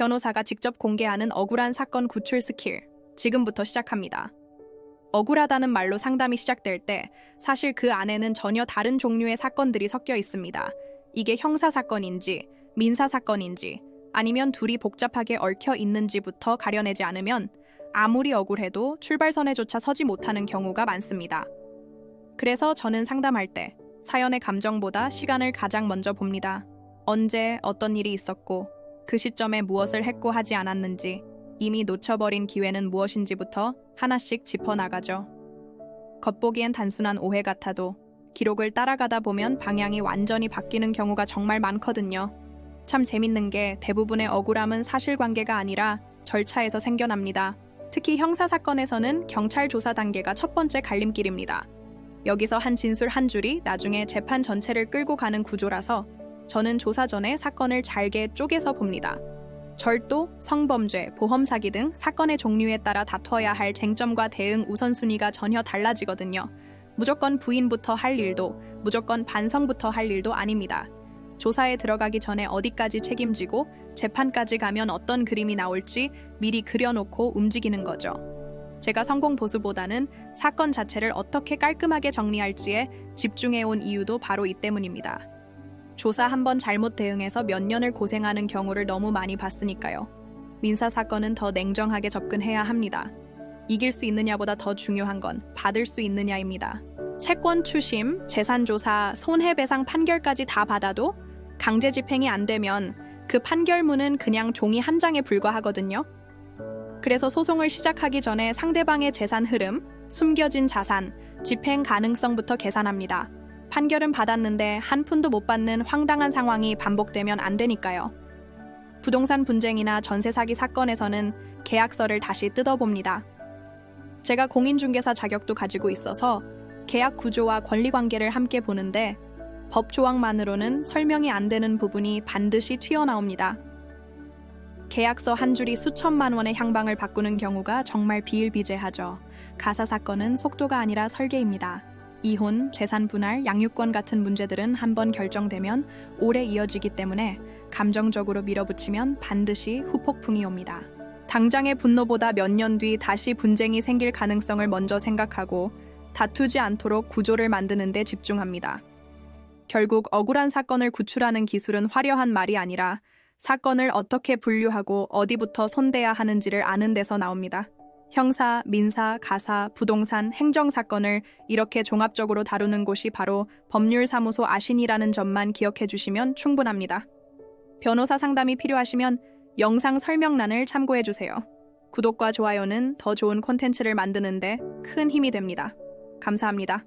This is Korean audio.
변호사가 직접 공개하는 억울한 사건 구출 스킬. 지금부터 시작합니다. 억울하다는 말로 상담이 시작될 때 사실 그 안에는 전혀 다른 종류의 사건들이 섞여 있습니다. 이게 형사사건인지 민사사건인지 아니면 둘이 복잡하게 얽혀 있는지부터 가려내지 않으면 아무리 억울해도 출발선에조차 서지 못하는 경우가 많습니다. 그래서 저는 상담할 때 사연의 감정보다 시간을 가장 먼저 봅니다. 언제 어떤 일이 있었고 그 시점에 무엇을 했고 하지 않았는지 이미 놓쳐버린 기회는 무엇인지부터 하나씩 짚어나가죠. 겉보기엔 단순한 오해 같아도 기록을 따라가다 보면 방향이 완전히 바뀌는 경우가 정말 많거든요. 참 재밌는 게 대부분의 억울함은 사실관계가 아니라 절차에서 생겨납니다. 특히 형사사건에서는 경찰 조사 단계가 첫 번째 갈림길입니다. 여기서 한 진술 한 줄이 나중에 재판 전체를 끌고 가는 구조라서 저는 조사 전에 사건을 잘게 쪼개서 봅니다. 절도, 성범죄, 보험사기 등 사건의 종류에 따라 다퉈야 할 쟁점과 대응 우선순위가 전혀 달라지거든요. 무조건 부인부터 할 일도, 무조건 반성부터 할 일도 아닙니다. 조사에 들어가기 전에 어디까지 책임지고 재판까지 가면 어떤 그림이 나올지 미리 그려놓고 움직이는 거죠. 제가 성공 보수보다는 사건 자체를 어떻게 깔끔하게 정리할지에 집중해온 이유도 바로 이 때문입니다. 조사 한 번 잘못 대응해서 몇 년을 고생하는 경우를 너무 많이 봤으니까요. 민사사건은 더 냉정하게 접근해야 합니다. 이길 수 있느냐보다 더 중요한 건 받을 수 있느냐입니다. 채권 추심, 재산조사, 손해배상 판결까지 다 받아도 강제 집행이 안 되면 그 판결문은 그냥 종이 한 장에 불과하거든요. 그래서 소송을 시작하기 전에 상대방의 재산 흐름, 숨겨진 자산, 집행 가능성부터 계산합니다. 판결은 받았는데 한 푼도 못 받는 황당한 상황이 반복되면 안 되니까요. 부동산 분쟁이나 전세 사기 사건에서는 계약서를 다시 뜯어봅니다. 제가 공인중개사 자격도 가지고 있어서 계약 구조와 권리관계를 함께 보는데 법 조항만으로는 설명이 안 되는 부분이 반드시 튀어나옵니다. 계약서 한 줄이 수천만 원의 향방을 바꾸는 경우가 정말 비일비재하죠. 가사 사건은 속도가 아니라 설계입니다. 이혼, 재산 분할, 양육권 같은 문제들은 한번 결정되면 오래 이어지기 때문에 감정적으로 밀어붙이면 반드시 후폭풍이 옵니다. 당장의 분노보다 몇 년 뒤 다시 분쟁이 생길 가능성을 먼저 생각하고 다투지 않도록 구조를 만드는 데 집중합니다. 결국 억울한 사건을 구출하는 기술은 화려한 말이 아니라 사건을 어떻게 분류하고 어디부터 손대야 하는지를 아는 데서 나옵니다. 형사, 민사, 가사, 부동산, 행정사건을 이렇게 종합적으로 다루는 곳이 바로 법률사무소 아신이라는 점만 기억해 주시면 충분합니다. 변호사 상담이 필요하시면 영상 설명란을 참고해 주세요. 구독과 좋아요는 더 좋은 콘텐츠를 만드는 데 큰 힘이 됩니다. 감사합니다.